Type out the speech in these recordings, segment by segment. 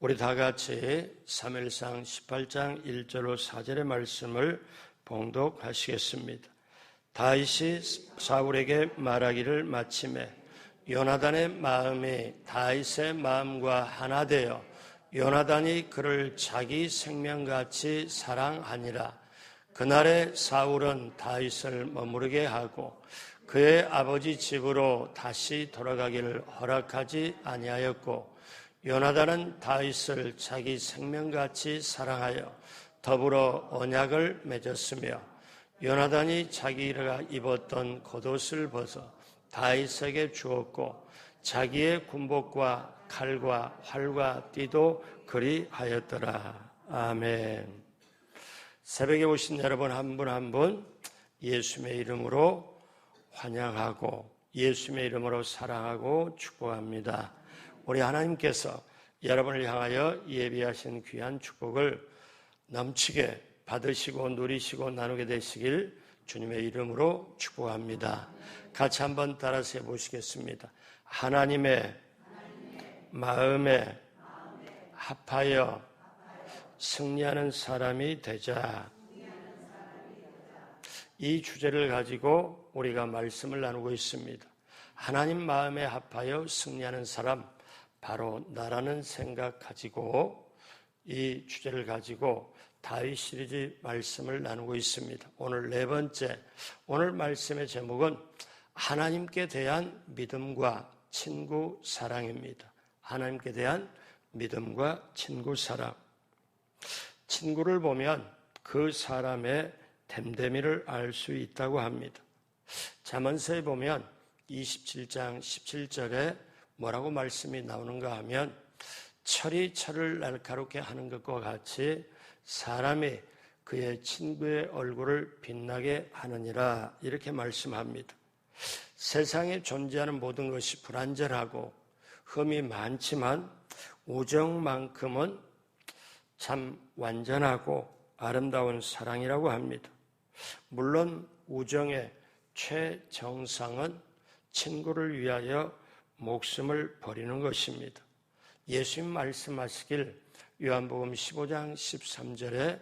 우리 다 같이 사무엘상 18장 1절로 4절의 말씀을 봉독하시겠습니다. 다윗이 사울에게 말하기를 마침에 요나단의 마음이 다윗의 마음과 하나 되어 요나단이 그를 자기 생명같이 사랑하니라. 그날에 사울은 다윗을 머무르게 하고 그의 아버지 집으로 다시 돌아가기를 허락하지 아니하였고, 요나단은 다윗을 자기 생명같이 사랑하여 더불어 언약을 맺었으며, 요나단이 자기가 입었던 겉옷을 벗어 다윗에게 주었고 자기의 군복과 칼과 활과 띠도 그리하였더라. 아멘. 새벽에 오신 여러분 한 분 한 분 예수님의 이름으로 환영하고 예수님의 이름으로 사랑하고 축복합니다. 우리 하나님께서 여러분을 향하여 예비하신 귀한 축복을 넘치게 받으시고 누리시고 나누게 되시길 주님의 이름으로 축복합니다. 같이 한번 따라서 해보시겠습니다. 하나님의 마음에 합하여 승리하는 사람이 되자. 이 주제를 가지고 우리가 말씀을 나누고 있습니다. 하나님 마음에 합하여 승리하는 사람, 바로 나라는 생각 가지고 이 주제를 가지고 다윗 시리즈 말씀을 나누고 있습니다. 오늘 네 번째, 오늘 말씀의 제목은 하나님께 대한 믿음과 친구 사랑입니다. 하나님께 대한 믿음과 친구 사랑. 친구를 보면 그 사람의 됨됨이를 알 수 있다고 합니다. 잠언서에 보면 27장 17절에 뭐라고 말씀이 나오는가 하면, 철이 철을 날카롭게 하는 것과 같이 사람이 그의 친구의 얼굴을 빛나게 하느니라, 이렇게 말씀합니다. 세상에 존재하는 모든 것이 불완전하고 흠이 많지만 우정만큼은 참 완전하고 아름다운 사랑이라고 합니다. 물론 우정의 최정상은 친구를 위하여 목숨을 버리는 것입니다. 예수님 말씀하시길 요한복음 15장 13절에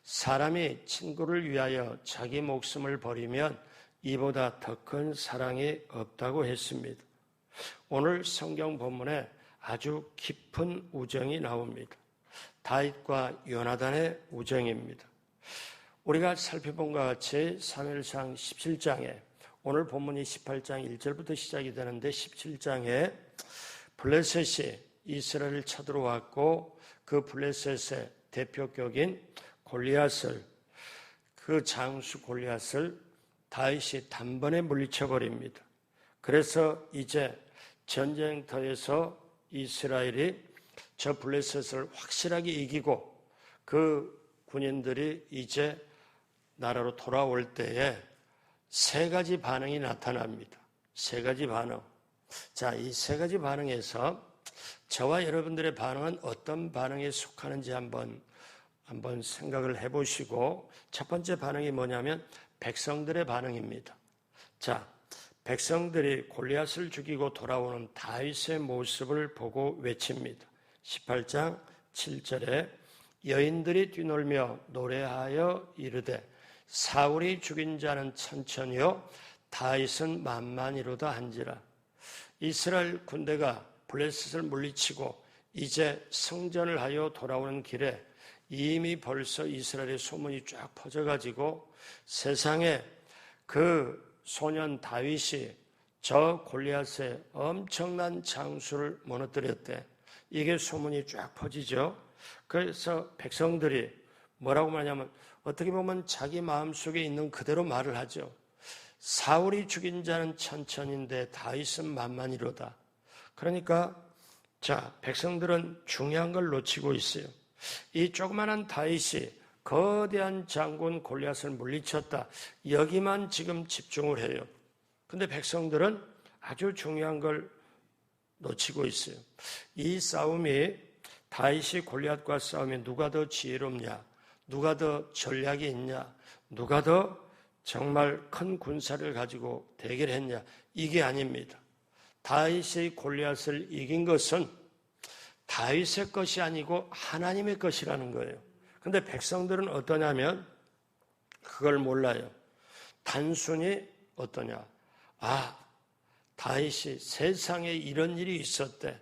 사람이 친구를 위하여 자기 목숨을 버리면 이보다 더 큰 사랑이 없다고 했습니다. 오늘 성경 본문에 아주 깊은 우정이 나옵니다. 다윗과 요나단의 우정입니다. 우리가 살펴본 것 같이 사무엘상 17장에 오늘 본문이 18장 1절부터 시작이 되는데 17장에 블레셋이 이스라엘을 쳐들어왔고 그 블레셋의 대표격인 골리앗을, 그 장수 골리앗을 다윗이 단번에 물리쳐버립니다. 그래서 이제 전쟁터에서 이스라엘이 저 블레셋을 확실하게 이기고 그 군인들이 이제 나라로 돌아올 때에 세 가지 반응이 나타납니다. 세 가지 반응. 자, 이 세 가지 반응에서 저와 여러분들의 반응은 어떤 반응에 속하는지 한번 생각을 해보시고, 첫 번째 반응이 뭐냐면 백성들의 반응입니다. 자, 백성들이 골리앗을 죽이고 돌아오는 다윗의 모습을 보고 외칩니다. 18장 7절에 여인들이 뛰놀며 노래하여 이르되 사울이 죽인 자는 천천히요 다윗은 만만이로다 한지라. 이스라엘 군대가 블레셋을 물리치고 이제 성전을 하여 돌아오는 길에 이미 벌써 이스라엘의 소문이 쫙 퍼져가지고 세상에 그 소년 다윗이 저 골리앗의 엄청난 장수를 무너뜨렸대. 이게 소문이 쫙 퍼지죠. 그래서 백성들이 뭐라고 말하냐면, 어떻게 보면 자기 마음속에 있는 그대로 말을 하죠. 사울이 죽인 자는 천천인데 다윗은 만만이로다. 그러니까 자, 백성들은 중요한 걸 놓치고 있어요. 이 조그마한 다윗이 거대한 장군 골리앗을 물리쳤다, 여기만 지금 집중을 해요. 근데 백성들은 아주 중요한 걸 놓치고 있어요. 이 싸움이, 다윗이 골리앗과 싸우면 누가 더 지혜롭냐, 누가 더 전략이 있냐, 누가 더 정말 큰 군사를 가지고 대결했냐, 이게 아닙니다. 다윗이 골리앗을 이긴 것은 다윗의 것이 아니고 하나님의 것이라는 거예요. 근데 백성들은 어떠냐면 그걸 몰라요. 단순히 어떠냐? 아, 다윗이 세상에 이런 일이 있었대.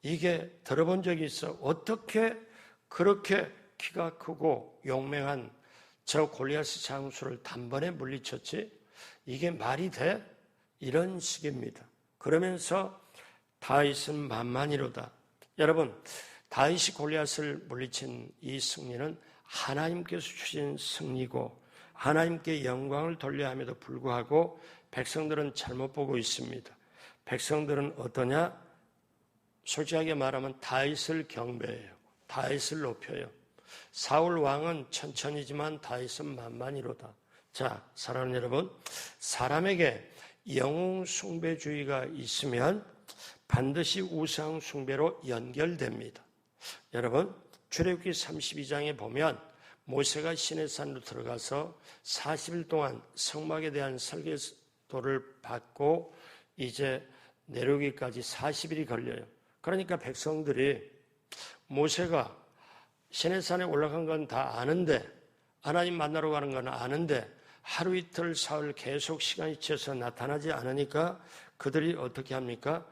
이게 들어본 적이 있어. 어떻게 그렇게 키가 크고 용맹한 저 골리앗의 장수를 단번에 물리쳤지? 이게 말이 돼? 이런 식입니다. 그러면서 다윗은 만만이로다. 여러분, 다윗이 골리앗을 물리친 이 승리는 하나님께서 주신 승리고 하나님께 영광을 돌려야 함에도 불구하고 백성들은 잘못 보고 있습니다. 백성들은 어떠냐? 솔직하게 말하면 다윗을 경배해요. 다윗을 높여요. 사울 왕은 천천히지만 다윗은 만만이로다. 자, 사랑하는 여러분, 사람에게 영웅 숭배주의가 있으면 반드시 우상 숭배로 연결됩니다. 여러분, 출애굽기 32장에 보면 모세가 시내산으로 들어가서 40일 동안 성막에 대한 설계도를 받고 이제 내려오기까지 40일이 걸려요. 그러니까 백성들이 모세가 시내산에 올라간 건 다 아는데, 하나님 만나러 가는 건 아는데 하루 이틀 사흘 계속 시간이 지쳐서 나타나지 않으니까 그들이 어떻게 합니까?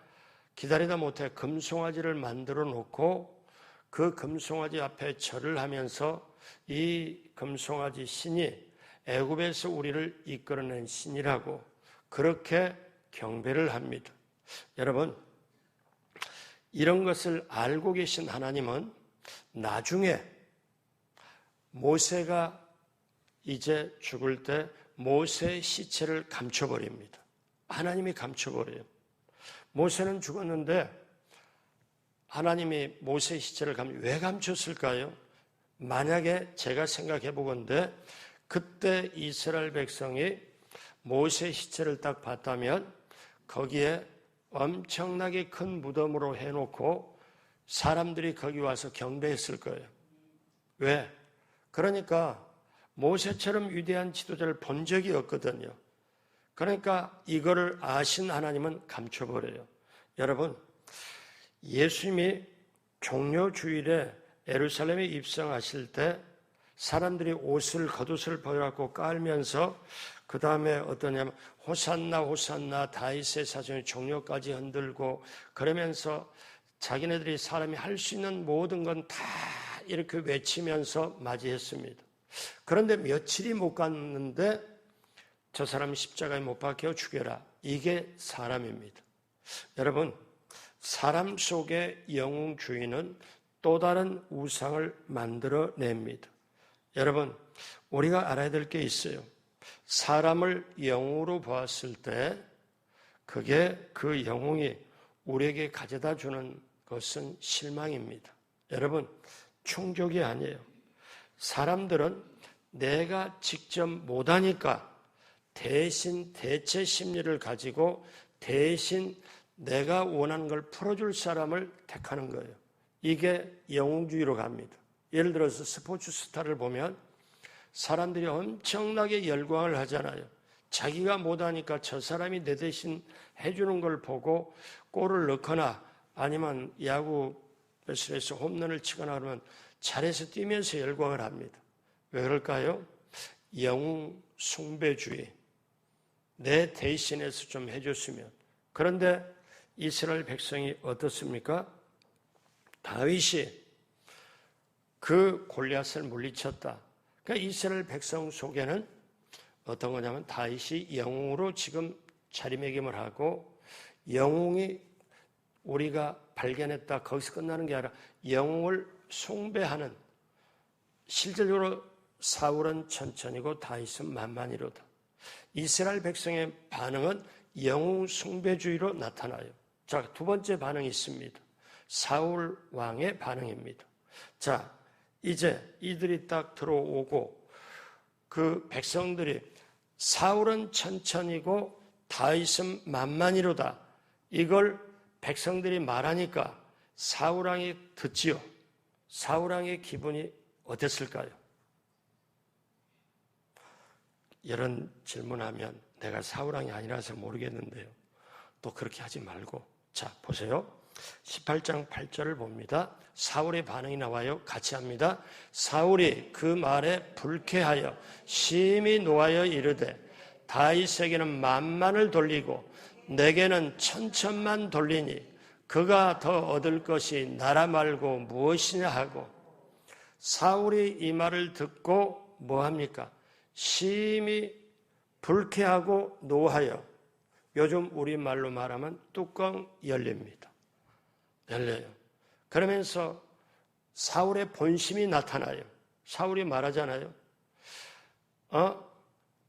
기다리다 못해 금송아지를 만들어 놓고 그 금송아지 앞에 절을 하면서 이 금송아지 신이 애굽에서 우리를 이끌어낸 신이라고 그렇게 경배를 합니다. 여러분, 이런 것을 알고 계신 하나님은 나중에 모세가 이제 죽을 때 모세의 시체를 감춰버립니다. 하나님이 감춰버려요. 모세는 죽었는데 하나님이 모세의 시체를 왜 감췄을까요? 만약에 제가 생각해 보건대 그때 이스라엘 백성이 모세의 시체를 딱 봤다면 거기에 엄청나게 큰 무덤으로 해놓고 사람들이 거기 와서 경배했을 거예요. 왜? 그러니까 모세처럼 위대한 지도자를 본 적이 없거든요. 그러니까 이거를 아신 하나님은 감춰버려요. 여러분, 예수님이 종료주일에 예루살렘에 입성하실 때 사람들이 겉옷을 벗어갖고 깔면서 그 다음에 어떠냐면 호산나 호산나 다윗의 사정의 종료까지 흔들고 그러면서 자기네들이 사람이 할 수 있는 모든 건 다 이렇게 외치면서 맞이했습니다. 그런데 며칠이 못 갔는데 저 사람 십자가에 못 박혀 죽여라. 이게 사람입니다. 여러분, 사람 속의 영웅주의는 또 다른 우상을 만들어냅니다. 여러분, 우리가 알아야 될 게 있어요. 사람을 영웅으로 보았을 때 그게 그 영웅이 우리에게 가져다 주는 것은 실망입니다. 여러분, 충족이 아니에요. 사람들은 내가 직접 못하니까 대신 대체 심리를 가지고 대신 내가 원하는 걸 풀어줄 사람을 택하는 거예요. 이게 영웅주의로 갑니다. 예를 들어서 스포츠 스타를 보면 사람들이 엄청나게 열광을 하잖아요. 자기가 못하니까 저 사람이 내 대신 해주는 걸 보고 골을 넣거나 아니면 야구 배설에서 홈런을 치거나 그러면 잘해서 뛰면서 열광을 합니다. 왜 그럴까요? 영웅 숭배주의. 내 대신해서 좀 해줬으면. 그런데 이스라엘 백성이 어떻습니까? 다윗이 그 골리앗을 물리쳤다. 그러니까 이스라엘 백성 속에는 어떤 거냐면 다윗이 영웅으로 지금 자리매김을 하고 영웅이 우리가 발견했다. 거기서 끝나는 게 아니라 영웅을 숭배하는 실질적으로 사울은 천천히고 다윗은 만만이로다. 이스라엘 백성의 반응은 영웅 숭배주의로 나타나요. 자, 두 번째 반응이 있습니다. 사울 왕의 반응입니다. 자, 이제 이들이 딱 들어오고 그 백성들이 사울은 천천히고 다윗은 만만이로다. 이걸 백성들이 말하니까 사울왕이 듣지요. 사울왕의 기분이 어땠을까요? 이런 질문하면 내가 사울왕이 아니라서 모르겠는데요. 또 그렇게 하지 말고 자, 보세요. 18장 8절을 봅니다. 사울의 반응이 나와요. 같이 합니다. 사울이 그 말에 불쾌하여 심히 노하여 이르되 다윗에게는 만만을 돌리고 내게는 천천만 돌리니 그가 더 얻을 것이 나라 말고 무엇이냐 하고, 사울이 이 말을 듣고 뭐합니까? 심히 불쾌하고 노하여, 요즘 우리말로 말하면 뚜껑 열립니다. 열려요. 그러면서 사울의 본심이 나타나요. 사울이 말하잖아요.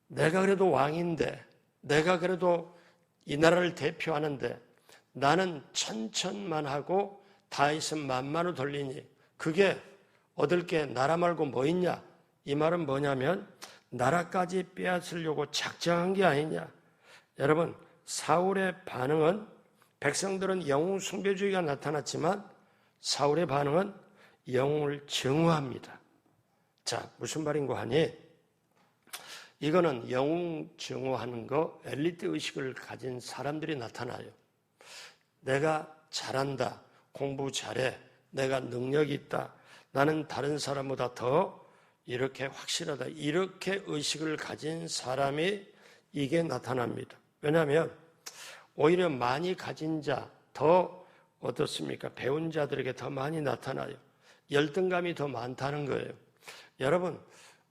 내가 그래도 왕인데, 내가 그래도 이 나라를 대표하는데 나는 천천만하고 다윗은 만만을 돌리니 그게 얻을 게 나라 말고 뭐 있냐? 이 말은 뭐냐면 나라까지 빼앗으려고 작정한 게 아니냐. 여러분, 사울의 반응은, 백성들은 영웅 숭배주의가 나타났지만 사울의 반응은 영웅을 증오합니다. 자, 무슨 말인고 하니, 이거는 영웅 증오하는 거, 엘리트 의식을 가진 사람들이 나타나요. 내가 잘한다, 공부 잘해, 내가 능력이 있다, 나는 다른 사람보다 더 이렇게 확실하다, 이렇게 의식을 가진 사람이 이게 나타납니다. 왜냐하면 오히려 많이 가진 자, 더 어떻습니까? 배운 자들에게 더 많이 나타나요. 열등감이 더 많다는 거예요. 여러분,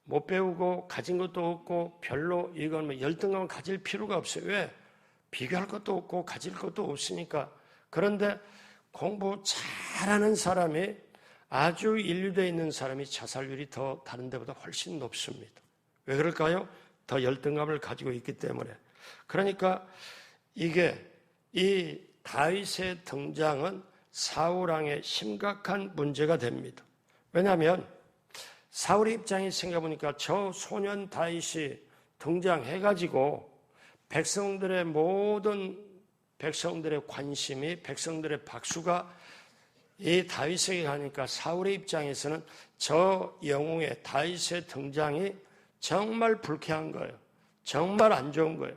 못 배우고 가진 것도 없고 별로 이건 열등감을 가질 필요가 없어요. 왜? 비교할 것도 없고 가질 것도 없으니까. 그런데 공부 잘하는 사람이, 아주 인류되어 있는 사람이 자살률이 더 다른 데보다 훨씬 높습니다. 왜 그럴까요? 더 열등감을 가지고 있기 때문에. 그러니까 이게, 이 다윗의 등장은 사울왕의 심각한 문제가 됩니다. 왜냐하면 사울의 입장에 생각해보니까 저 소년 다윗이 등장해가지고 백성들의 모든 백성들의 관심이, 백성들의 박수가 이 다윗에게 가니까 사울의 입장에서는 저 영웅의 다윗의 등장이 정말 불쾌한 거예요. 정말 안 좋은 거예요.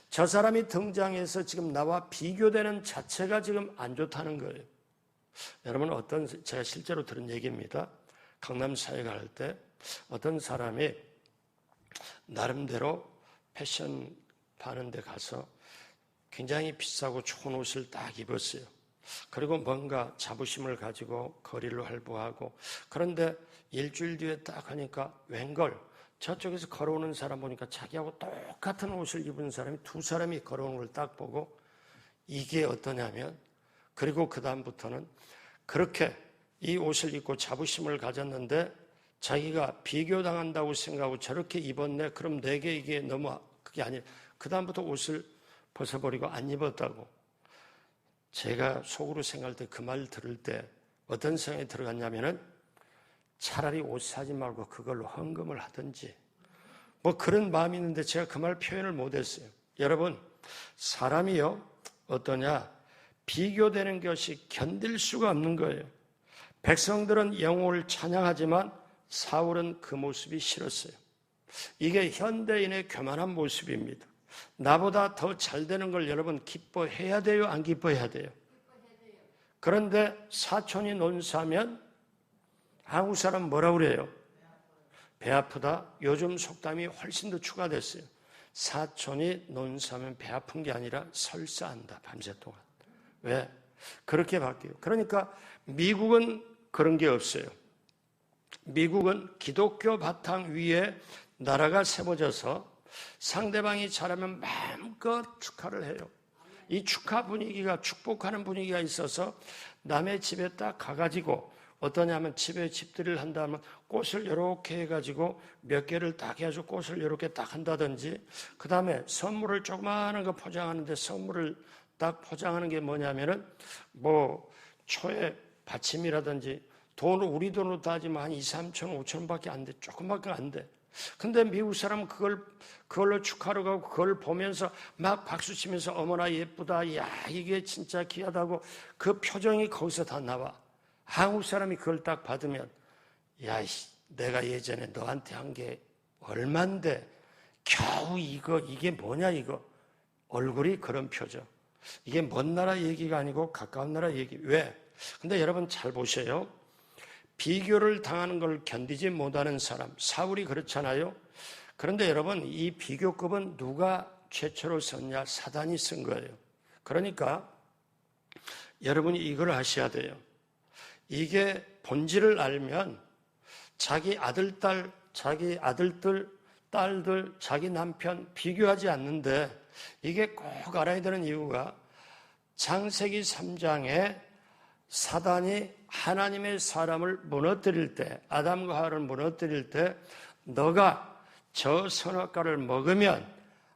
저 사람이 등장해서 지금 나와 비교되는 자체가 지금 안 좋다는 거예요. 여러분, 제가 실제로 들은 얘기입니다. 강남 사회 갈 때 어떤 사람이 나름대로 패션 파는 데 가서 굉장히 비싸고 좋은 옷을 딱 입었어요. 그리고 뭔가 자부심을 가지고 거리를 활보하고, 그런데 일주일 뒤에 딱 하니까 웬걸 저쪽에서 걸어오는 사람 보니까 자기하고 똑같은 옷을 입은 사람이 두 사람이 걸어오는 걸 딱 보고 이게 어떠냐면, 그리고 그 다음부터는 그렇게 이 옷을 입고 자부심을 가졌는데 자기가 비교당한다고 생각하고 저렇게 입었네, 그럼 내게 이게 너무, 그게 아니에요. 그 다음부터 옷을 벗어버리고 안 입었다고. 제가 속으로 생각할 때, 그 말 들을 때 어떤 생각이 들어갔냐면은 차라리 옷 사지 말고 그걸로 헌금을 하든지 뭐 그런 마음이 있는데 제가 그 말 표현을 못했어요. 여러분, 사람이요 어떠냐, 비교되는 것이 견딜 수가 없는 거예요. 백성들은 영웅을 찬양하지만 사울은 그 모습이 싫었어요. 이게 현대인의 교만한 모습입니다. 나보다 더 잘 되는 걸 여러분 기뻐해야 돼요? 안 기뻐해야 돼요? 그런데 사촌이 논사면 한국 사람 뭐라고 그래요? 배 아프다? 요즘 속담이 훨씬 더 추가됐어요. 사촌이 논사면 배 아픈 게 아니라 설사한다, 밤새 동안. 왜? 그렇게 바뀌어요. 그러니까 미국은 그런 게 없어요. 미국은 기독교 바탕 위에 나라가 세워져서 상대방이 잘하면 마음껏 축하를 해요. 이 축하 분위기가, 축복하는 분위기가 있어서 남의 집에 딱 가가지고, 어떠냐면 집에 집들이를 한다면 꽃을 이렇게 해가지고 몇 개를 딱 해가지고 꽃을 이렇게 딱 한다든지, 그 다음에 선물을 조그마한 거 포장하는데 선물을 딱 포장하는 게 뭐냐면은 뭐 초에 받침이라든지, 돈을 우리 돈으로 따지면 한 2, 3천, 5천 밖에 안 돼. 조금밖에 안 돼. 근데 미국 사람은 그걸로 축하를 가고 그걸 보면서 막 박수 치면서 어머나 예쁘다, 야 이게 진짜 귀하다고 그 표정이 거기서 다 나와. 한국 사람이 그걸 딱 받으면, 야 내가 예전에 너한테 한 게 얼만데 겨우 이게 뭐냐 이거. 얼굴이 그런 표정. 이게 먼 나라 얘기가 아니고 가까운 나라 얘기. 왜? 근데 여러분 잘 보세요. 비교를 당하는 걸 견디지 못하는 사람, 사울이 그렇잖아요. 그런데 여러분, 이 비교급은 누가 최초로 썼냐? 사단이 쓴 거예요. 그러니까 여러분이 이걸 아셔야 돼요. 이게 본질을 알면 자기 아들들, 딸들, 자기 남편 비교하지 않는데, 이게 꼭 알아야 되는 이유가 창세기 3장에 사단이 하나님의 사람을 무너뜨릴 때, 아담과 하와를 무너뜨릴 때, 너가 저 선악과를 먹으면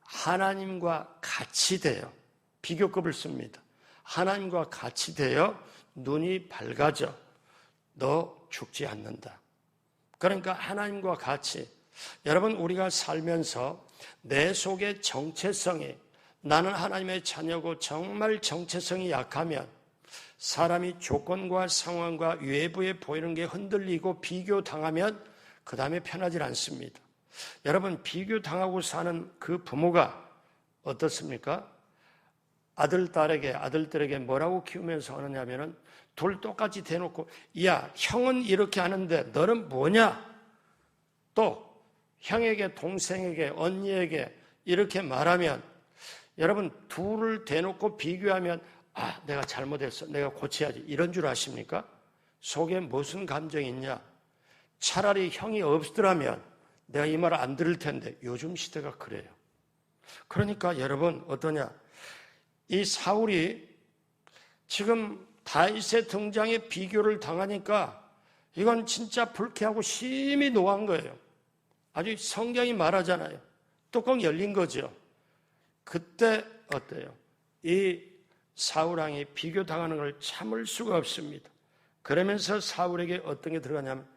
하나님과 같이 돼요. 비교급을 씁니다. 하나님과 같이 되어 눈이 밝아져. 너 죽지 않는다. 그러니까 하나님과 같이. 여러분, 우리가 살면서 내 속의 정체성이, 나는 하나님의 자녀고 정말 정체성이 약하면 사람이 조건과 상황과 외부에 보이는 게 흔들리고 비교당하면 그 다음에 편하지 않습니다. 여러분, 비교당하고 사는 그 부모가 어떻습니까? 아들들에게 뭐라고 키우면서 하느냐면은 둘 똑같이 대놓고, 야, 형은 이렇게 하는데 너는 뭐냐? 또 형에게, 동생에게, 언니에게 이렇게 말하면, 여러분, 둘을 대놓고 비교하면, 아, 내가 잘못했어, 내가 고쳐야지, 이런 줄 아십니까? 속에 무슨 감정이 있냐? 차라리 형이 없더라면 내가 이 말을 안 들을 텐데. 요즘 시대가 그래요. 그러니까 여러분, 어떠냐? 이 사울이 지금 다윗의 등장에 비교를 당하니까 이건 진짜 불쾌하고 심히 노한 거예요. 아주 성경이 말하잖아요. 뚜껑 열린 거죠. 그때 어때요? 이 사울왕이 비교당하는 걸 참을 수가 없습니다. 그러면서 사울에게 어떤 게 들어가냐면,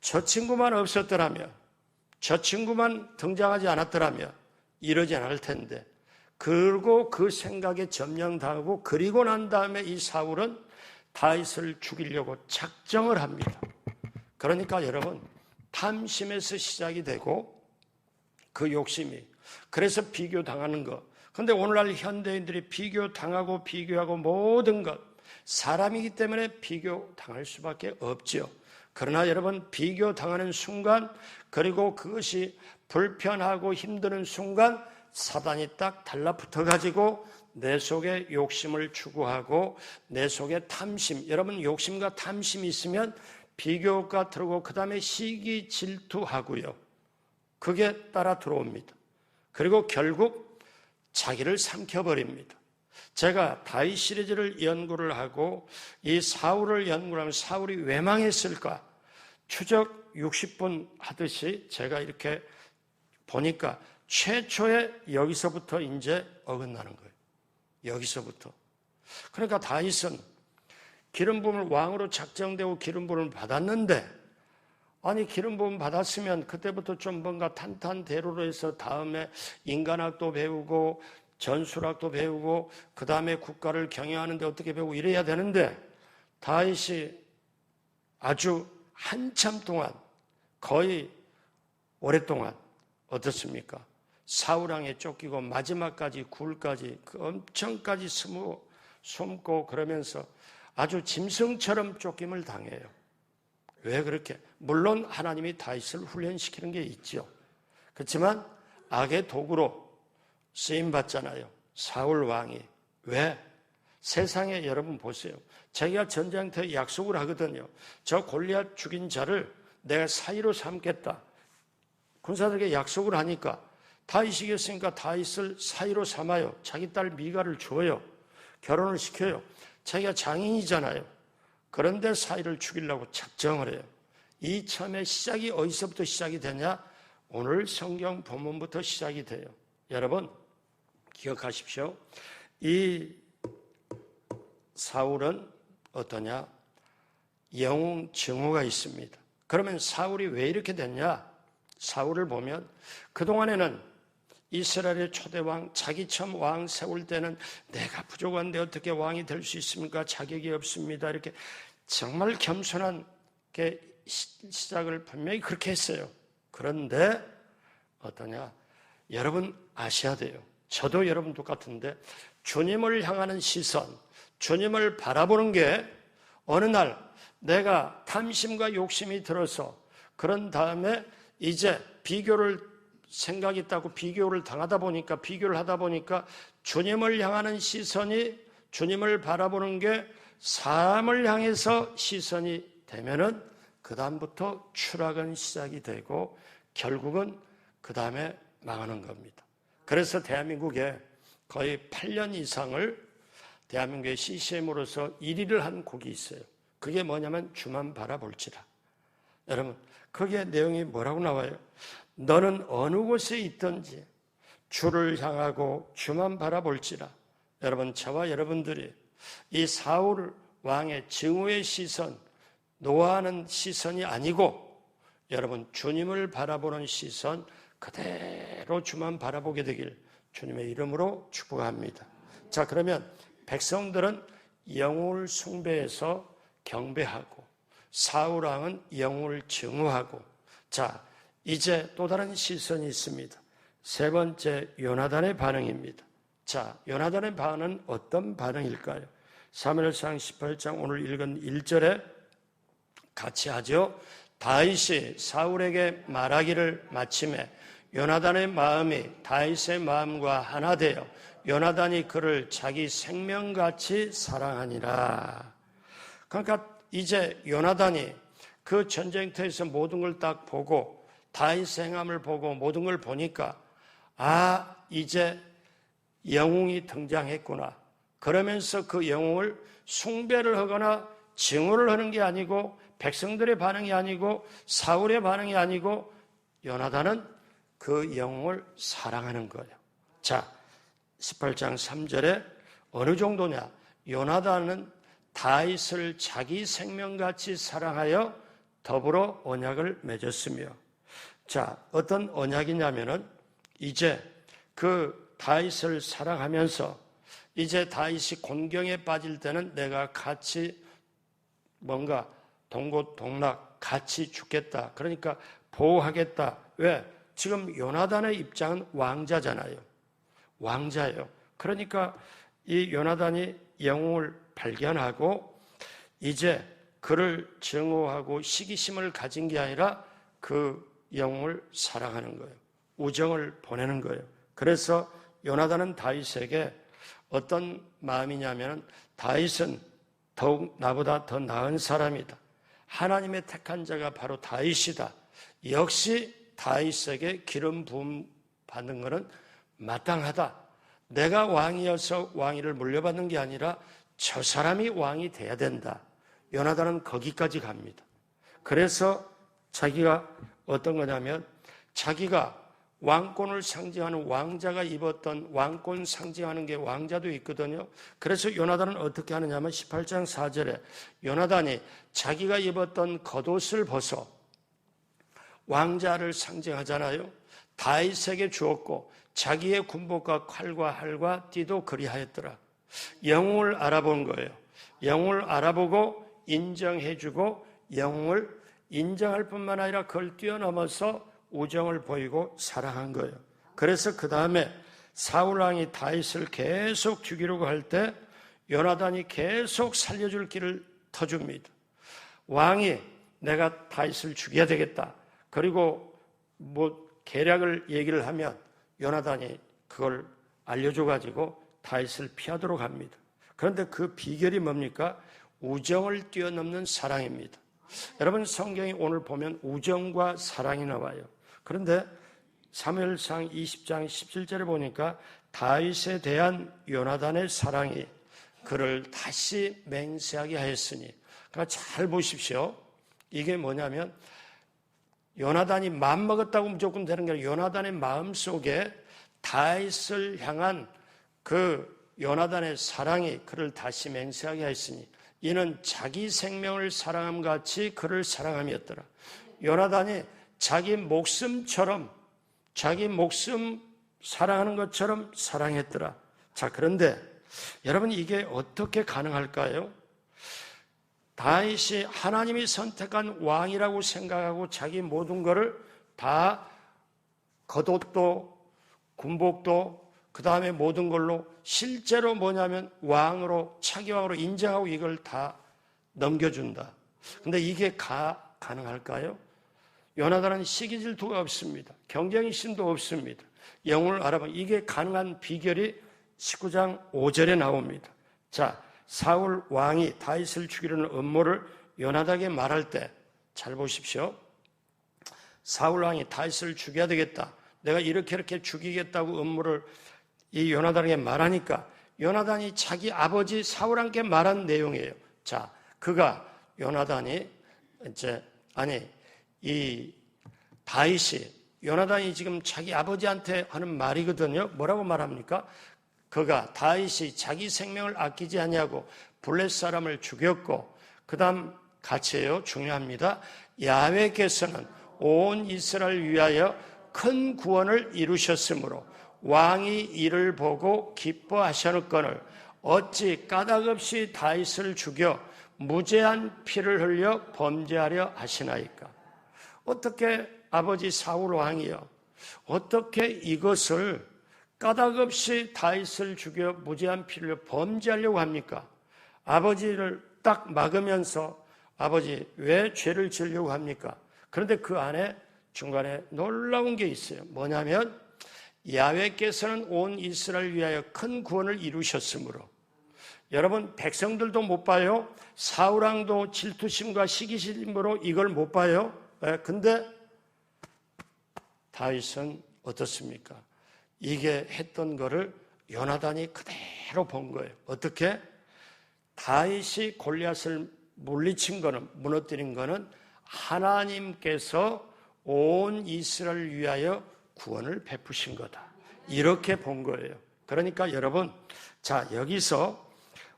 저 친구만 없었더라면, 저 친구만 등장하지 않았더라면 이러지 않을 텐데. 그리고 그 생각에 점령당하고, 그리고 난 다음에 이 사울은 다윗을 죽이려고 작정을 합니다. 그러니까 여러분, 탐심에서 시작이 되고 그 욕심이, 그래서 비교당하는 것. 그런데 오늘날 현대인들이 비교당하고 비교하고 모든 것, 사람이기 때문에 비교당할 수밖에 없죠. 그러나 여러분, 비교당하는 순간, 그리고 그것이 불편하고 힘드는 순간 사단이 딱 달라붙어가지고 내 속에 욕심을 추구하고 내 속에 탐심, 여러분 욕심과 탐심이 있으면 비교가 들어오고 그 다음에 시기 질투하고요. 그게 따라 들어옵니다. 그리고 결국 자기를 삼켜버립니다. 제가 다윗 시리즈를 연구를 하고 이 사울을 연구를 하면 사울이 왜 망했을까? 추적 60분 하듯이 제가 이렇게 보니까 최초에 여기서부터 이제 어긋나는 거예요. 여기서부터. 그러니까 다윗은 기름 부음을 왕으로 작정되고 기름 부음을 받았는데, 아니 기름 부음 받았으면 그때부터 좀 뭔가 탄탄대로로 해서 다음에 인간학도 배우고 전술학도 배우고 그 다음에 국가를 경영하는데 어떻게 배우고 이래야 되는데, 다윗이 아주 한참 동안, 거의 오랫동안 어떻습니까? 사울왕에 쫓기고 마지막까지 굴까지 그 엄청까지 숨고 그러면서 아주 짐승처럼 쫓김을 당해요. 왜 그렇게? 물론 하나님이 다윗을 훈련시키는 게 있죠. 그렇지만 악의 도구로 쓰임받잖아요. 사울 왕이. 왜? 세상에 여러분 보세요. 자기가 전쟁터에 약속을 하거든요. 저 골리앗 죽인 자를 내가 사위로 삼겠다. 군사들에게 약속을 하니까 다윗이겠으니까 다윗을 사위로 삼아요. 자기 딸 미가를 줘요. 결혼을 시켜요. 자기가 장인이잖아요. 그런데 사위를 죽이려고 작정을 해요. 이 참의 시작이 어디서부터 시작이 되냐? 오늘 성경 본문부터 시작이 돼요. 여러분 기억하십시오. 이 사울은 어떠냐? 영웅 증오가 있습니다. 그러면 사울이 왜 이렇게 됐냐? 사울을 보면 그동안에는 이스라엘의 초대왕, 자기 처음 왕 세울 때는 내가 부족한데 어떻게 왕이 될 수 있습니까? 자격이 없습니다. 이렇게 정말 겸손한 게 시작을 분명히 그렇게 했어요. 그런데 어떠냐? 여러분 아셔야 돼요. 저도 여러분 똑같은데 주님을 향하는 시선, 주님을 바라보는 게 어느 날 내가 탐심과 욕심이 들어서 그런 다음에 이제 생각이 있다고 비교를 하다 보니까 주님을 향하는 시선이, 주님을 바라보는 게 사람을 향해서 시선이 되면은 그 다음부터 추락은 시작이 되고 결국은 그 다음에 망하는 겁니다. 그래서 대한민국에 거의 8년 이상을 대한민국의 CCM으로서 1위를 한 곡이 있어요. 그게 뭐냐면 주만 바라볼지라. 여러분, 그게 내용이 뭐라고 나와요? 너는 어느 곳에 있든지 주를 향하고 주만 바라볼지라. 여러분, 저와 여러분들이 이 사울 왕의 증오의 시선, 노하는 시선이 아니고 여러분 주님을 바라보는 시선, 그대로 주만 바라보게 되길 주님의 이름으로 축복합니다. 자, 그러면 백성들은 영웅을 숭배해서 경배하고 사울 왕은 영웅을 증오하고, 자, 이제 또 다른 시선이 있습니다. 세 번째, 요나단의 반응입니다. 자, 요나단의 반응은 어떤 반응일까요? 사무엘상 18장 오늘 읽은 1절에 같이 하죠. 다윗이 사울에게 말하기를 마침에 요나단의 마음이 다윗의 마음과 하나 되어 요나단이 그를 자기 생명같이 사랑하니라. 그러니까 이제 요나단이 그 전쟁터에서 모든 걸 딱 보고 다윗의 행함을 보고 모든 걸 보니까 이제 영웅이 등장했구나. 그러면서 그 영웅을 숭배를 하거나 증오를 하는 게 아니고 백성들의 반응이 아니고 사울의 반응이 아니고 요나단은 그 영웅을 사랑하는 거예요. 자, 18장 3절에 어느 정도냐? 요나단은 다윗을 자기 생명같이 사랑하여 더불어 언약을 맺었으며, 자, 어떤 언약이냐면은 이제 그 다윗을 사랑하면서 이제 다윗이 곤경에 빠질 때는 내가 같이 뭔가 동고동락 같이 죽겠다. 그러니까 보호하겠다. 왜? 지금 요나단의 입장은 왕자잖아요. 왕자예요. 그러니까 이 요나단이 영웅을 발견하고 이제 그를 증오하고 시기심을 가진 게 아니라 그 영웅을 사랑하는 거예요. 우정을 보내는 거예요. 그래서 요나단은 다윗에게 어떤 마음이냐면 다윗은 더욱 나보다 더 나은 사람이다. 하나님의 택한 자가 바로 다윗이다. 역시 다윗에게 기름 부음 받는 것은 마땅하다. 내가 왕이어서 왕위를 물려받는 게 아니라 저 사람이 왕이 돼야 된다. 요나단은 거기까지 갑니다. 그래서 자기가 어떤 거냐면 자기가 왕권을 상징하는 왕자가 입었던 왕권 상징하는 게 왕자도 있거든요. 그래서 요나단은 어떻게 하느냐면 18장 4절에 요나단이 자기가 입었던 겉옷을 벗어 왕자를 상징하잖아요. 다윗에게 주었고 자기의 군복과 칼과 활과 띠도 그리하였더라. 영웅을 알아본 거예요. 영웅을 알아보고 인정해주고 영웅을 인정할 뿐만 아니라 그걸 뛰어넘어서 우정을 보이고 사랑한 거예요. 그래서 그 다음에 사울왕이 다윗을 계속 죽이려고 할 때 요나단이 계속 살려줄 길을 터줍니다. 왕이 내가 다윗을 죽여야 되겠다. 그리고 계략을 얘기를 하면 요나단이 그걸 알려줘가지고 다윗을 피하도록 합니다. 그런데 그 비결이 뭡니까? 우정을 뛰어넘는 사랑입니다. 여러분, 성경이 오늘 보면 우정과 사랑이 나와요. 그런데 사무엘상 20장 17절에 보니까 다윗에 대한 요나단의 사랑이 그를 다시 맹세하게 하였으니, 그러니까 잘 보십시오. 이게 뭐냐면 요나단이 마음먹었다고 무조건 되는 게 아니라 요나단의 마음속에 다윗을 향한 그 요나단의 사랑이 그를 다시 맹세하게 하였으니 이는 자기 생명을 사랑함 같이 그를 사랑함이었더라. 요나단이 자기 목숨처럼 자기 목숨 사랑하는 것처럼 사랑했더라. 자, 그런데 여러분, 이게 어떻게 가능할까요? 다윗이 하나님이 선택한 왕이라고 생각하고 자기 모든 것을 다 겉옷도 군복도 그 다음에 모든 걸로 실제로 뭐냐면 왕으로, 차기 왕으로 인정하고 이걸 다 넘겨준다. 근데 이게 가능할까요? 요나단은 시기 질투가 없습니다. 경쟁심도 없습니다. 영혼을 알아보면 이게 가능한 비결이 19장 5절에 나옵니다. 자, 사울 왕이 다윗을 죽이려는 음모를 요나단에게 말할 때 잘 보십시오. 사울 왕이 다윗을 죽여야 되겠다. 내가 이렇게 죽이겠다고 음모를 이 요나단에게 말하니까 요나단이 자기 아버지 사울 왕께 말한 내용이에요. 자, 요나단이 이 다윗이 요나단이 지금 자기 아버지한테 하는 말이거든요. 뭐라고 말합니까? 다윗이 자기 생명을 아끼지 아니하고 블레셋 사람을 죽였고, 그 다음 같이 해요. 중요합니다. 야훼께서는 온 이스라엘을 위하여 큰 구원을 이루셨으므로 왕이 이를 보고 기뻐하셨거늘 어찌 까닭없이 다윗을 죽여 무죄한 피를 흘려 범죄하려 하시나이까? 어떻게 아버지 사울 왕이요, 어떻게 이것을 까닭없이 다윗을 죽여 무죄한 피를 범죄하려고 합니까? 아버지를 딱 막으면서 아버지 왜 죄를 지으려고 합니까? 그런데 그 안에 중간에 놀라운 게 있어요. 뭐냐면 야훼께서는 온 이스라엘을 위하여 큰 구원을 이루셨으므로. 여러분, 백성들도 못 봐요. 사울왕도 질투심과 시기심으로 이걸 못 봐요. 근데 다윗은 어떻습니까? 이게 했던 거를 요나단이 그대로 본 거예요. 어떻게? 다윗이 골리앗을 물리친 거는, 무너뜨린 거는 하나님께서 온 이스라엘을 위하여 구원을 베푸신 거다. 이렇게 본 거예요. 그러니까 여러분, 자, 여기서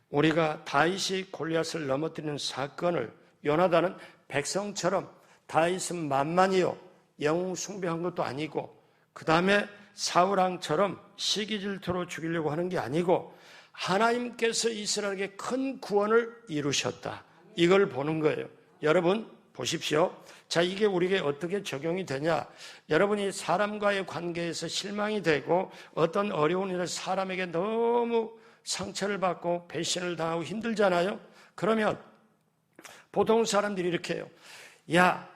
우리가 다윗이 골리앗을 넘어뜨리는 사건을 요나단은 백성처럼 다윗은 만만이요, 영웅 숭배한 것도 아니고, 그 다음에 사울왕처럼 시기질투로 죽이려고 하는 게 아니고 하나님께서 이스라엘에게 큰 구원을 이루셨다. 이걸 보는 거예요. 여러분 보십시오. 자, 이게 우리에게 어떻게 적용이 되냐? 여러분이 사람과의 관계에서 실망이 되고 어떤 어려운 일을 사람에게 너무 상처를 받고 배신을 당하고 힘들잖아요. 그러면 보통 사람들이 이렇게 해요. 야,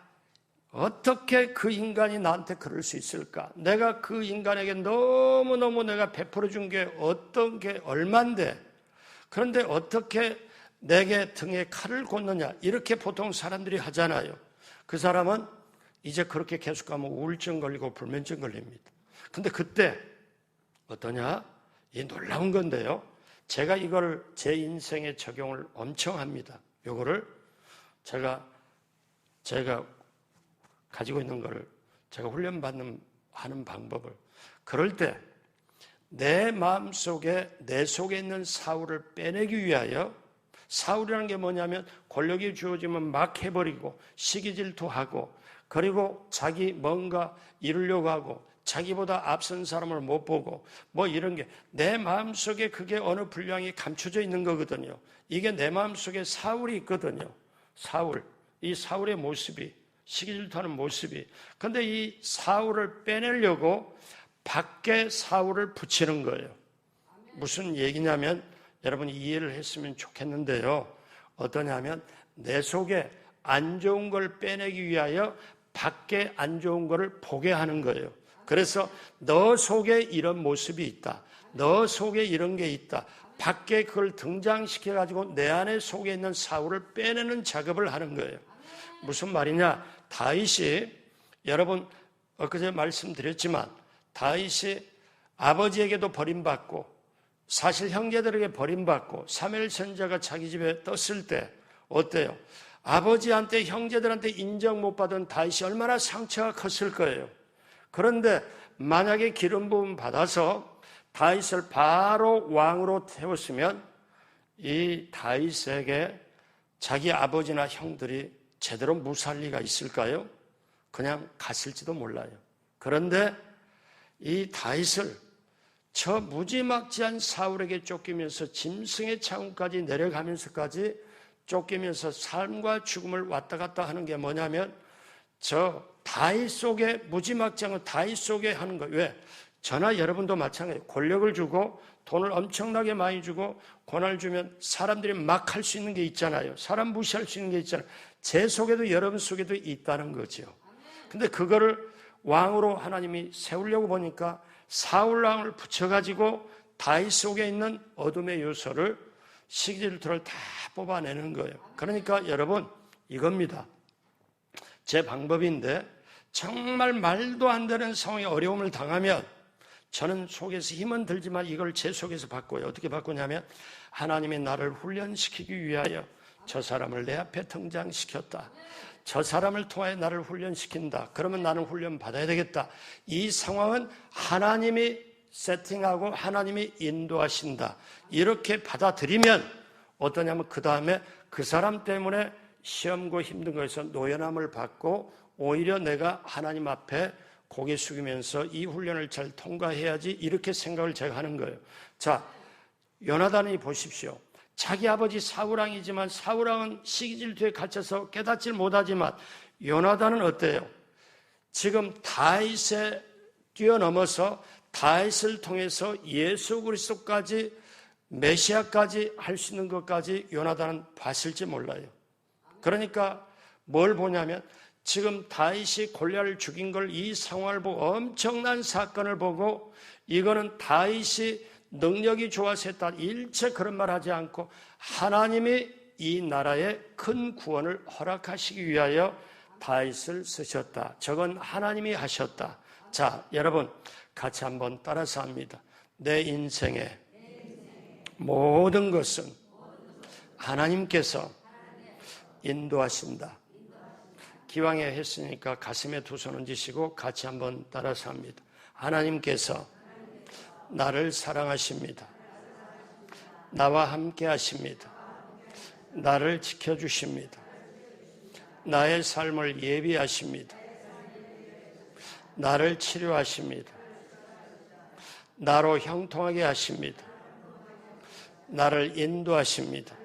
어떻게 그 인간이 나한테 그럴 수 있을까? 내가 그 인간에게 너무너무 내가 베풀어 준 게 어떤 게 얼만데, 그런데 어떻게 내게 등에 칼을 꽂느냐? 이렇게 보통 사람들이 하잖아요. 그 사람은 이제 그렇게 계속 가면 우울증 걸리고 불면증 걸립니다. 근데 그때 어떠냐? 이 놀라운 건데요. 제가 이걸 제 인생에 적용을 엄청 합니다. 요거를 제가 가지고 있는 거를 제가 하는 방법을, 그럴 때 내 마음속에, 내 속에 있는 사울을 빼내기 위하여, 사울이라는 게 뭐냐면 권력이 주어지면 막 해버리고 시기질투하고, 그리고 자기 뭔가 이루려고 하고 자기보다 앞선 사람을 못 보고 뭐 이런 게 내 마음속에 그게 어느 분량이 감춰져 있는 거거든요. 이게 내 마음속에 사울이 있거든요. 이 사울의 모습이, 시기질투하는 모습이. 근데 이 사울을 빼내려고 밖에 사울을 붙이는 거예요. 무슨 얘기냐면 여러분이 이해를 했으면 좋겠는데요. 어떠냐면 내 속에 안 좋은 걸 빼내기 위하여 밖에 안 좋은 거를 보게 하는 거예요. 그래서 너 속에 이런 모습이 있다, 너 속에 이런 게 있다, 밖에 그걸 등장시켜가지고 내 안에 속에 있는 사울을 빼내는 작업을 하는 거예요. 무슨 말이냐? 다윗이, 여러분 엊그제 말씀드렸지만 다윗이 아버지에게도 버림받고 사실 형제들에게 버림받고 사무엘 선지자가 자기 집에 떴을 때 어때요? 아버지한테, 형제들한테 인정 못 받은 다윗이 얼마나 상처가 컸을 거예요. 그런데 만약에 기름 부음 받아서 다윗을 바로 왕으로 태웠으면 이 다윗에게 자기 아버지나 형들이 제대로 무사할 리가 있을까요? 그냥 갔을지도 몰라요. 그런데 이 다윗을 저 무지막지한 사울에게 쫓기면서 짐승의 창까지 내려가면서까지 쫓기면서 삶과 죽음을 왔다 갔다 하는 게 뭐냐면 저 다윗 속에, 무지막지한 거 다윗 속에 하는 거예요. 왜? 저나 여러분도 마찬가지예요. 권력을 주고 돈을 엄청나게 많이 주고 권한을 주면 사람들이 막 할 수 있는 게 있잖아요. 사람 무시할 수 있는 게 있잖아요. 제 속에도 여러분 속에도 있다는 거죠. 근데 그거를 왕으로 하나님이 세우려고 보니까 사울 왕을 붙여가지고 다윗 속에 있는 어둠의 요소를 시기질투를 다 뽑아내는 거예요. 그러니까 여러분 이겁니다. 제 방법인데 정말 말도 안 되는 상황에 어려움을 당하면 저는 속에서 힘은 들지만 이걸 제 속에서 바꿔요. 어떻게 바꾸냐면 하나님이 나를 훈련시키기 위하여 저 사람을 내 앞에 등장시켰다. 저 사람을 통하여 나를 훈련시킨다. 그러면 나는 훈련 받아야 되겠다. 이 상황은 하나님이 세팅하고 하나님이 인도하신다. 이렇게 받아들이면 어떠냐면 그 다음에 그 사람 때문에 시험고 힘든 거에서 노연함을 받고 오히려 내가 하나님 앞에 고개 숙이면서 이 훈련을 잘 통과해야지 이렇게 생각을 제가 하는 거예요. 자, 요나단이 보십시오. 자기 아버지 사울왕이지만 사울왕은 시기질투에 갇혀서 깨닫질 못하지만 요나단은 어때요? 지금 다윗에 뛰어넘어서 다윗을 통해서 예수 그리스도까지 메시아까지 할 수 있는 것까지 요나단은 봤을지 몰라요. 그러니까 뭘 보냐면 지금 다윗이 골리앗을 죽인 걸 이 상황을 보고 엄청난 사건을 보고 이거는 다윗이 능력이 좋아서 했다. 일체 그런 말 하지 않고 하나님이 이 나라에 큰 구원을 허락하시기 위하여 다윗을 쓰셨다. 저건 하나님이 하셨다. 자, 여러분 같이 한번 따라서 합니다. 내 인생의 모든 것은 하나님께서 인도하신다. 기왕에 했으니까 가슴에 두 손 얹으시고 같이 한번 따라서 합니다. 하나님께서 나를 사랑하십니다. 나와 함께 하십니다. 나를 지켜주십니다. 나의 삶을 예비하십니다. 나를 치료하십니다. 나로 형통하게 하십니다. 나를 인도하십니다.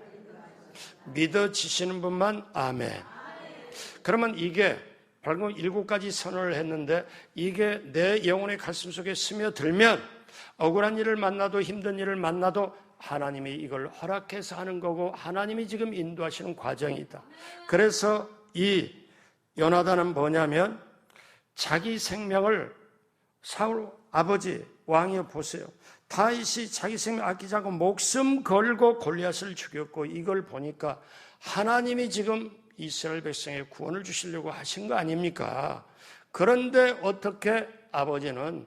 믿어지시는 분만 아멘. 그러면 이게 방금 7가지 선언을 했는데 이게 내 영혼의 가슴 속에 스며들면 억울한 일을 만나도 힘든 일을 만나도 하나님이 이걸 허락해서 하는 거고 하나님이 지금 인도하시는 과정이다. 그래서 이 요나단은 뭐냐면 자기 생명을 사울 아버지 왕이여 보세요. 다윗이 자기 생명 아끼지 않고 목숨 걸고 골리앗을 죽였고 이걸 보니까 하나님이 지금 이스라엘 백성에 구원을 주시려고 하신 거 아닙니까? 그런데 어떻게 아버지는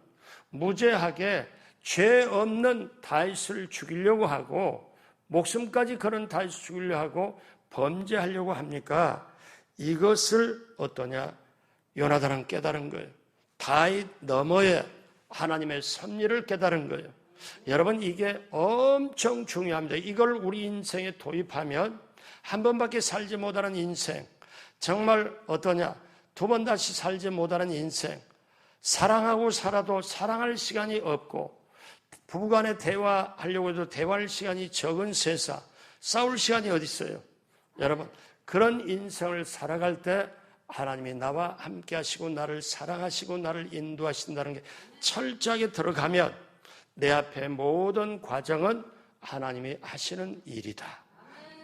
무죄하게 죄 없는 다윗을 죽이려고 하고 목숨까지 걸은 다윗을 죽이려고 하고 범죄하려고 합니까? 이것을 어떠냐? 요나단은 깨달은 거예요. 다윗 너머에 하나님의 섭리를 깨달은 거예요. 여러분 이게 엄청 중요합니다. 이걸 우리 인생에 도입하면 한 번밖에 살지 못하는 인생, 정말 어떠냐? 2번 다시 살지 못하는 인생, 사랑하고 살아도 사랑할 시간이 없고 부부간에 대화하려고 해도 대화할 시간이 적은 세상, 싸울 시간이 어디 있어요? 여러분 그런 인생을 살아갈 때 하나님이 나와 함께 하시고 나를 사랑하시고 나를 인도하신다는 게 철저하게 들어가면 내 앞에 모든 과정은 하나님이 하시는 일이다.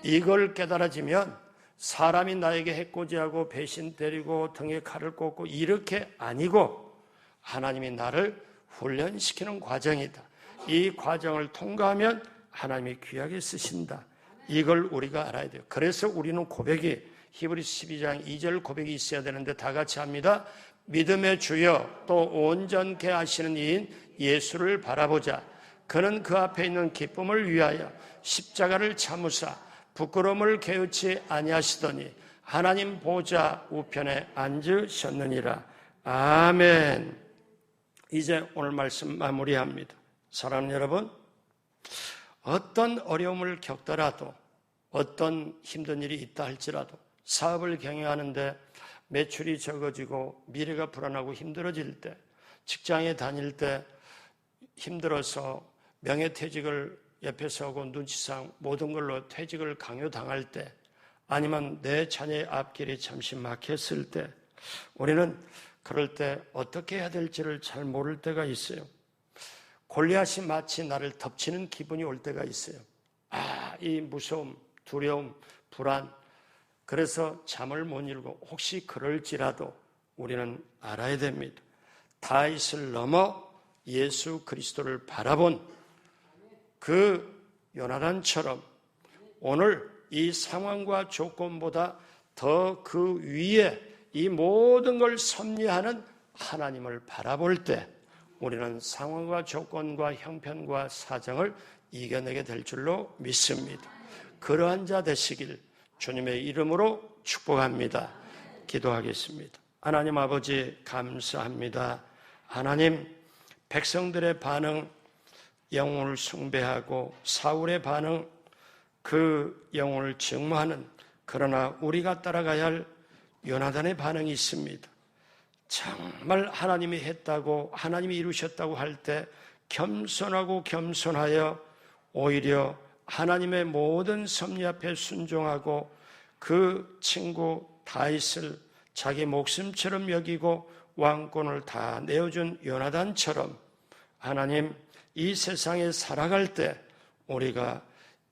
이걸 깨달아지면 사람이 나에게 해코지하고 배신 때리고 등에 칼을 꽂고 이렇게 아니고 하나님이 나를 훈련시키는 과정이다. 이 과정을 통과하면 하나님이 귀하게 쓰신다. 이걸 우리가 알아야 돼요. 그래서 우리는 고백이 히브리서 12장 2절 고백이 있어야 되는데 다 같이 합니다. 믿음의 주여 또 온전케 하시는 이인 예수를 바라보자. 그는 그 앞에 있는 기쁨을 위하여 십자가를 참으사 부끄러움을 개의치 아니하시더니 하나님 보좌 우편에 앉으셨느니라. 아멘. 이제 오늘 말씀 마무리합니다. 사랑하는 여러분, 어떤 어려움을 겪더라도 어떤 힘든 일이 있다 할지라도 사업을 경영하는데 매출이 적어지고 미래가 불안하고 힘들어질 때, 직장에 다닐 때 힘들어서 명예퇴직을 옆에 서고 눈치상 모든 걸로 퇴직을 강요당할 때, 아니면 내 자녀의 앞길이 잠시 막혔을 때, 우리는 그럴 때 어떻게 해야 될지를 잘 모를 때가 있어요. 골리앗이 마치 나를 덮치는 기분이 올 때가 있어요. 이 무서움, 두려움, 불안. 그래서 잠을 못 이루고 혹시 그럴지라도 우리는 알아야 됩니다. 다윗을 넘어 예수 그리스도를 바라본 그 요나단처럼 오늘 이 상황과 조건보다 더 그 위에 이 모든 걸 섭리하는 하나님을 바라볼 때 우리는 상황과 조건과 형편과 사정을 이겨내게 될 줄로 믿습니다. 그러한 자 되시길 주님의 이름으로 축복합니다. 기도하겠습니다. 하나님 아버지 감사합니다. 하나님, 백성들의 반응, 영혼을 숭배하고 사울의 반응, 그 영혼을 증오하는, 그러나 우리가 따라가야 할 요나단의 반응이 있습니다. 정말 하나님이 했다고, 하나님이 이루셨다고 할 때 겸손하고 겸손하여 오히려 하나님의 모든 섭리 앞에 순종하고 그 친구 다윗을 자기 목숨처럼 여기고 왕권을 다 내어준 요나단처럼 하나님, 이 세상에 살아갈 때 우리가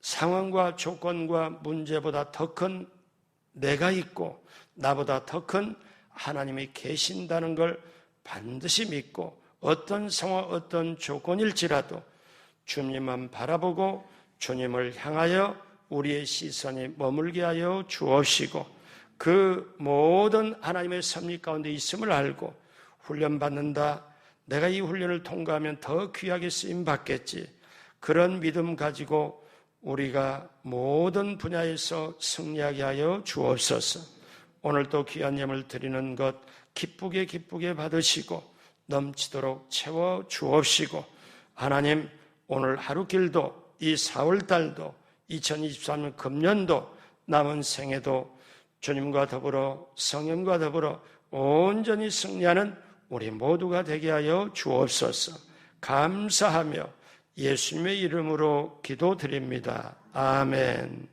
상황과 조건과 문제보다 더 큰 내가 있고 나보다 더 큰 하나님이 계신다는 걸 반드시 믿고 어떤 상황, 어떤 조건일지라도 주님만 바라보고 주님을 향하여 우리의 시선이 머물게 하여 주옵시고 그 모든 하나님의 섭리 가운데 있음을 알고 훈련받는다. 내가 이 훈련을 통과하면 더 귀하게 쓰임받겠지. 그런 믿음 가지고 우리가 모든 분야에서 승리하게 하여 주옵소서. 오늘도 귀한 예물 드리는 것 기쁘게 받으시고 넘치도록 채워 주옵시고 하나님, 오늘 하루 길도 이 4월달도 2023년 금년도 남은 생에도 주님과 더불어 성령과 더불어 온전히 승리하는 우리 모두가 되게 하여 주옵소서. 감사하며 예수님의 이름으로 기도드립니다. 아멘.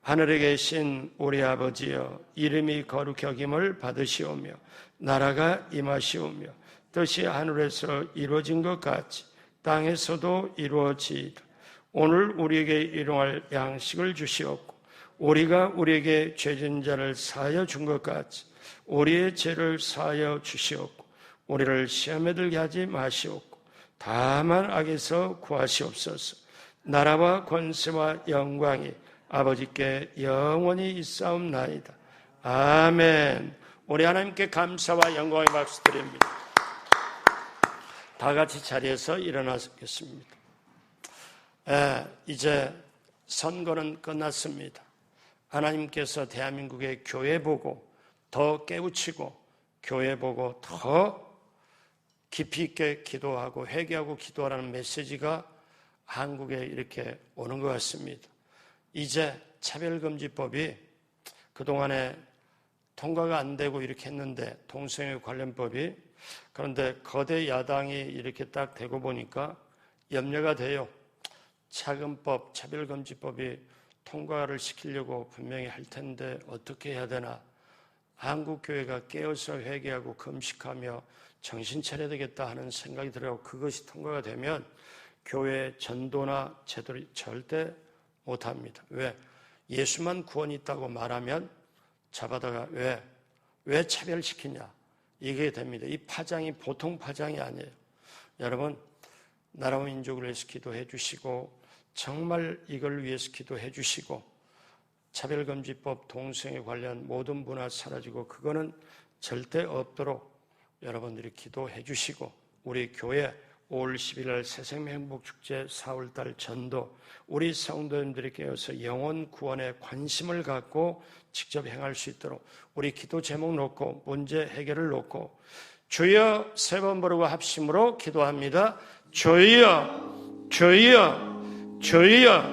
하늘에 계신 우리 아버지여, 이름이 거룩히 여김을 받으시오며 나라가 임하시오며 뜻이 하늘에서 이루어진 것 같이 땅에서도 이루어지이다. 오늘 우리에게 일용할 양식을 주시옵고 우리가 우리에게 죄진 자를 사하여 준 것 같이 우리의 죄를 사하여 주시옵고 우리를 시험에 들게 하지 마시옵고 다만 악에서 구하시옵소서. 나라와 권세와 영광이 아버지께 영원히 있사옵나이다. 아멘. 우리 하나님께 감사와 영광의 박수 드립니다. 다 같이 자리에서 일어나겠습니다. 이제 선거는 끝났습니다. 하나님께서 대한민국의 교회 보고 더 깨우치고 교회 보고 더 깊이 있게 기도하고 회개하고 기도하라는 메시지가 한국에 이렇게 오는 것 같습니다. 이제 차별금지법이 그동안에 통과가 안 되고 이렇게 했는데 동성애 관련법이, 그런데 거대 야당이 이렇게 딱 되고 보니까 염려가 돼요. 차금법, 차별금지법이 통과를 시키려고 분명히 할 텐데 어떻게 해야 되나. 한국교회가 깨어서 회개하고 금식하며 정신 차려야 되겠다 하는 생각이 들어요. 그것이 통과가 되면 교회 전도나 제도를 절대 못합니다. 왜? 예수만 구원이 있다고 말하면 잡아다가 왜 차별시키냐, 이게 됩니다. 이 파장이 보통 파장이 아니에요. 여러분, 나라와 민족을 위해서 기도해 주시고 정말 이걸 위해서 기도해 주시고 차별금지법, 동성애 관련 모든 문화 사라지고 그거는 절대 없도록 여러분들이 기도해 주시고 우리 교회 5월 11일 새생명행복축제 4월달 전도 우리 성도님들이 깨어서 영혼 구원에 관심을 갖고 직접 행할 수 있도록 우리 기도 제목 놓고 문제 해결을 놓고 주여 세 번 부르고 합심으로 기도합니다. 주여 주여 주여.